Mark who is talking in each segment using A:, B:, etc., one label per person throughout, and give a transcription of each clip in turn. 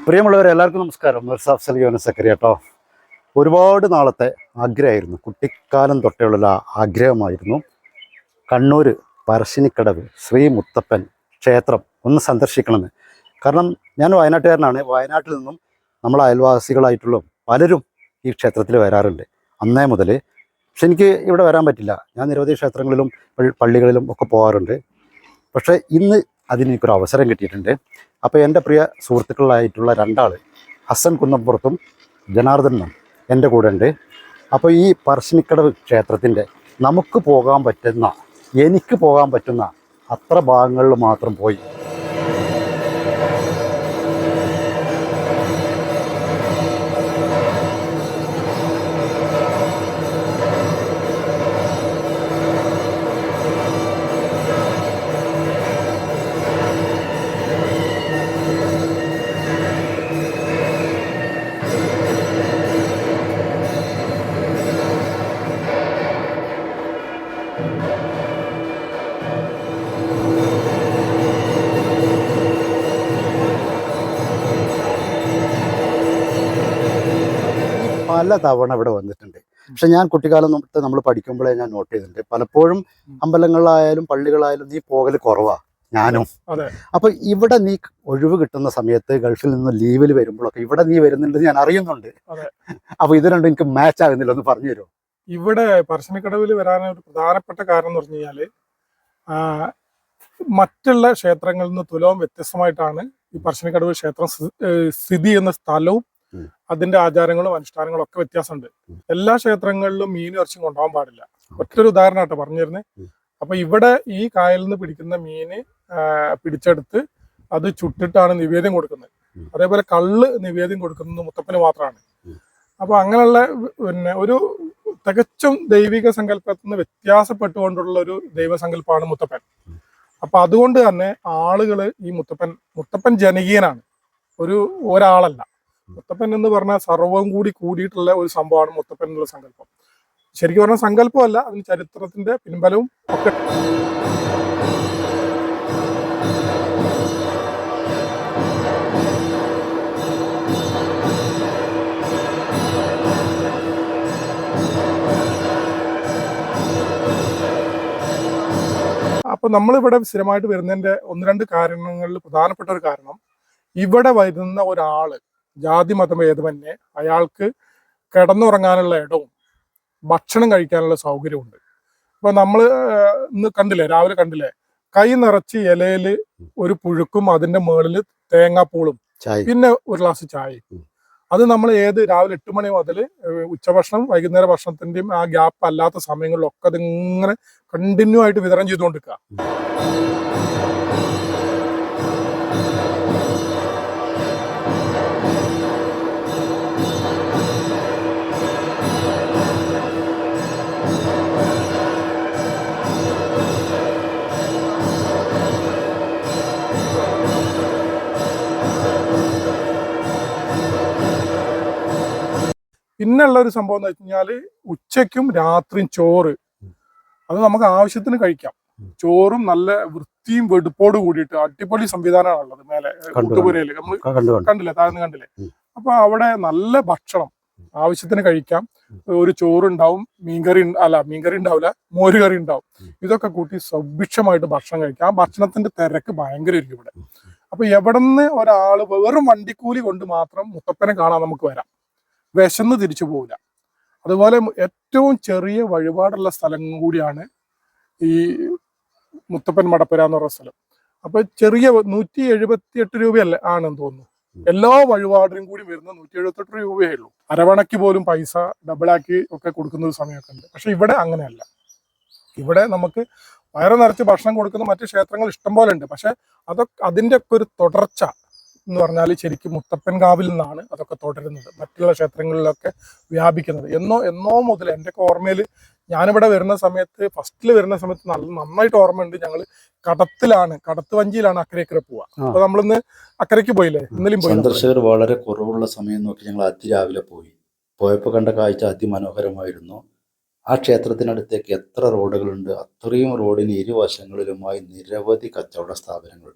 A: പ്രിയമുള്ളവരെ എല്ലാവർക്കും നമസ്കാരം. മിർസ അഫ്സൽ യൂനുസ് സക്കറിയ കേട്ടോ. ഒരുപാട് നാളത്തെ ആഗ്രഹമായിരുന്നു, കുട്ടിക്കാലം തൊട്ടേയുള്ള ആഗ്രഹമായിരുന്നു കണ്ണൂർ പറശ്ശിനിക്കടവ് ശ്രീ മുത്തപ്പൻ ക്ഷേത്രം ഒന്ന് സന്ദർശിക്കണമെന്ന്. കാരണം ഞാൻ വയനാട്ടുകാരനാണ്. വയനാട്ടിൽ നിന്നും നമ്മളെ അയൽവാസികളായിട്ടുള്ള പലരും ഈ ക്ഷേത്രത്തിൽ വരാറുണ്ട് അന്നേ മുതൽ. പക്ഷെ എനിക്ക് ഇവിടെ വരാൻ പറ്റില്ല. ഞാൻ നിരവധി ക്ഷേത്രങ്ങളിലും പള്ളികളിലും ഒക്കെ പോകാറുണ്ട്. പക്ഷേ ഇന്ന് അതിനെനിക്കൊരു അവസരം കിട്ടിയിട്ടുണ്ട്. അപ്പോൾ എൻ്റെ പ്രിയ സുഹൃത്തുക്കളായിട്ടുള്ള രണ്ടാൾ, ഹസൻ കുന്നപ്പുറത്തും ജനാർദ്ദനും എൻ്റെ കൂടെ ഉണ്ട്. അപ്പോൾ ഈ പറശ്ശിനിക്കടവ് ക്ഷേത്രത്തിൻ്റെ നമുക്ക് പോകാൻ പറ്റുന്ന, എനിക്ക് പോകാൻ പറ്റുന്ന അത്ര ഭാഗങ്ങളിൽ മാത്രം പോയി പല തവണ ഇവിടെ വന്നിട്ടുണ്ട്. പക്ഷെ ഞാൻ കുട്ടിക്കാലം തൊട്ട് നമ്മൾ പഠിക്കുമ്പോഴേ ഞാൻ നോട്ട് ചെയ്തിട്ടുണ്ട്, പലപ്പോഴും അമ്പലങ്ങളിലായാലും പള്ളികളായാലും നീ പോകൽ കുറവാ. ഞാനും. അപ്പൊ ഇവിടെ നീ ഒഴിവ് കിട്ടുന്ന സമയത്ത് ഗൾഫിൽ നിന്ന് ലീവിൽ വരുമ്പോഴൊക്കെ ഇവിടെ നീ വരുന്നുണ്ടെന്ന് ഞാൻ അറിയുന്നുണ്ട്. അപ്പൊ ഇത് രണ്ടും എനിക്ക് മാച്ച് ആകുന്നില്ല, ഒന്ന് പറഞ്ഞു തരുമോ?
B: ഇവിടെ പറശ്ശിനിക്കടവിൽ വരാനൊരു പ്രധാനപ്പെട്ട കാരണം എന്ന് പറഞ്ഞു കഴിഞ്ഞാല് മറ്റുള്ള ക്ഷേത്രങ്ങളിൽ നിന്ന് തുലവും വ്യത്യസ്തമായിട്ടാണ് ഈ പറശ്ശിനിക്കടവ് ക്ഷേത്രം സ്ഥിതി ചെയ്യുന്ന സ്ഥലവും അതിന്റെ ആചാരങ്ങളും അനുഷ്ഠാനങ്ങളും ഒക്കെ വ്യത്യാസമുണ്ട്. എല്ലാ ക്ഷേത്രങ്ങളിലും മീനും ഇറച്ചിയും കൊണ്ടുപോകാൻ പാടില്ല. ഒറ്റൊരു ഉദാഹരണമായിട്ട് പറഞ്ഞിരുന്നേ. അപ്പൊ ഇവിടെ ഈ കായലിൽ നിന്ന് പിടിക്കുന്ന മീന് പിടിച്ചെടുത്ത് അത് ചുട്ടിട്ടാണ് നിവേദ്യം കൊടുക്കുന്നത്. അതേപോലെ കള്ള് നിവേദ്യം കൊടുക്കുന്നത് മുത്തപ്പന് മാത്രമാണ്. അപ്പൊ അങ്ങനെയുള്ള ഒരു തികച്ചും ദൈവിക സങ്കല്പത്തിൽ നിന്ന് വ്യത്യാസപ്പെട്ടുകൊണ്ടുള്ള ഒരു ദൈവസങ്കല്പമാണ് മുത്തപ്പൻ. അപ്പൊ അതുകൊണ്ട് തന്നെ ആളുകള് ഈ മുത്തപ്പൻ ജനകീയനാണ്, ഒരാളല്ല. മുത്തപ്പൻ എന്ന് പറഞ്ഞാൽ സർവ്വം കൂടിയിട്ടുള്ള ഒരു സംഭവമാണ് മുത്തപ്പൻ എന്നുള്ള സങ്കല്പം. ശരിക്കും പറഞ്ഞാൽ സങ്കല്പമല്ല, അതിന് ചരിത്രത്തിന്റെ പിൻബലവും ഒക്കെ. അപ്പൊ നമ്മളിവിടെ സ്ഥിരമായിട്ട് വരുന്നതിന്റെ ഒന്ന് രണ്ട് കാരണങ്ങളിൽ പ്രധാനപ്പെട്ട ഒരു കാരണം, ഇവിടെ വരുന്ന ഒരാള് ജാതി മതം ഭേദമന്യേ അയാൾക്ക് കിടന്നുറങ്ങാനുള്ള ഇടവും ഭക്ഷണം കഴിക്കാനുള്ള സൗകര്യമുണ്ട്. ഇപ്പൊ നമ്മൾ ഇന്ന് കണ്ടില്ലേ, രാവിലെ കണ്ടില്ലേ, കൈ നിറച്ച് ഇലയില് ഒരു പുഴുക്കും അതിന്റെ മുകളിൽ തേങ്ങാപ്പൂളും പിന്നെ ഒരു ഗ്ലാസ് ചായയും. അത് നമ്മൾ രാവിലെ 8 മണി മുതൽ ഉച്ചഭക്ഷണം വൈകുന്നേര ഭക്ഷണത്തിന്റെയും ആ ഗ്യാപ്പ് അല്ലാത്ത സമയങ്ങളിലൊക്കെ അതിങ്ങനെ കണ്ടിന്യൂ ആയിട്ട് വിതരണം ചെയ്തുകൊണ്ടിരിക്കുക. പിന്നെയുള്ള ഒരു സംഭവം എന്ന് വെച്ച് കഴിഞ്ഞാല് ഉച്ചയ്ക്കും രാത്രിയും ചോറ് അത് നമുക്ക് ആവശ്യത്തിന് കഴിക്കാം. ചോറും നല്ല വൃത്തിയും വെടുപ്പോട് കൂടിയിട്ട് അടിപൊളി സംവിധാനമാണുള്ളത് മേലെ കൂട്ടുപുരയില്. നമ്മൾ കണ്ടില്ലേ, താഴ്ന്ന് കണ്ടില്ലേ. അപ്പൊ അവിടെ നല്ല ഭക്ഷണം ആവശ്യത്തിന് കഴിക്കാം. ഒരു ചോറുണ്ടാവും, മീൻകറി ഉണ്ടാവില്ല, മോരുകറി ഉണ്ടാവും. ഇതൊക്കെ കൂട്ടി സുഭിക്ഷമായിട്ട് ഭക്ഷണം കഴിക്കാം. ആ ഭക്ഷണത്തിന്റെ തിരക്ക് ഭയങ്കരമായിരിക്കും ഇവിടെ. അപ്പൊ എവിടെന്ന് ഒരാള് വെറും വണ്ടിക്കൂലി കൊണ്ട് മാത്രം മുത്തപ്പനെ കാണാൻ നമുക്ക് വരാം, വിശന്ന് തിരിച്ചു പോവില്ല. അതുപോലെ ഏറ്റവും ചെറിയ വഴിപാടുള്ള സ്ഥലം കൂടിയാണ് ഈ മുത്തപ്പൻ മടപ്പുര എന്ന് പറയുന്ന സ്ഥലം. അപ്പൊ ചെറിയ 178 രൂപയല്ലേ ആണെന്ന് തോന്നുന്നു. എല്ലാ വഴിപാടിനും കൂടി വരുന്ന 178 രൂപയേ ഉള്ളൂ. അരവണയ്ക്ക് പോലും പൈസ ഡബിളാക്കി ഒക്കെ കൊടുക്കുന്ന ഒരു സമയമൊക്കെ ഉണ്ട്. പക്ഷെ ഇവിടെ അങ്ങനെയല്ല. ഇവിടെ നമുക്ക് വയറ് നിറച്ച് ഭക്ഷണം കൊടുക്കുന്ന മറ്റു ക്ഷേത്രങ്ങൾ ഇഷ്ടം പോലെ ഉണ്ട്. പക്ഷെ അതിൻ്റെ ഒക്കെ ഒരു തുടർച്ച എന്ന് പറഞ്ഞാൽ ശരിക്കും മുത്തപ്പൻകാവിൽ നിന്നാണ് അതൊക്കെ തുടരുന്നത്, മറ്റുള്ള ക്ഷേത്രങ്ങളിലൊക്കെ വ്യാപിക്കുന്നത്. എന്നോ മുതൽ എൻ്റെ ഓർമ്മയിൽ ഞാനിവിടെ വരുന്ന സമയത്ത്, ഫസ്റ്റിൽ വരുന്ന സമയത്ത് നന്നായിട്ട് ഓർമ്മയുണ്ട്. ഞങ്ങൾ കടത്ത് വഞ്ചിയിലാണ് അക്കരെ പോവുക. അപ്പൊ നമ്മളിന്ന് അക്കരയ്ക്ക് പോയില്ലേ, ഇന്നലെയും പോയി.
C: സന്ദർശകർ വളരെ കുറവുള്ള സമയം നോക്കി ഞങ്ങൾ അതിരാവിലെ പോയപ്പോൾ കണ്ട കാഴ്ച അതിമനോഹരമായിരുന്നു. ആ ക്ഷേത്രത്തിനടുത്തേക്ക് എത്ര റോഡുകളുണ്ട്, അത്രയും റോഡിന് ഇരുവശങ്ങളിലുമായി നിരവധി കച്ചവട സ്ഥാപനങ്ങൾ,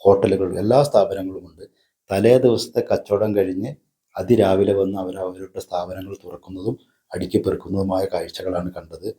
C: ഹോട്ടലുകൾ, എല്ലാ സ്ഥാപനങ്ങളുമുണ്ട്. തലേ ദിവസത്തെ കച്ചവടം കഴിഞ്ഞ് അതിരാവിലെ വന്ന് അവരുടെ സ്ഥാപനങ്ങൾ തുറക്കുന്നതും അടുക്കി പെറുക്കുന്നതുമായ കാഴ്ചകളാണ് കണ്ടത്.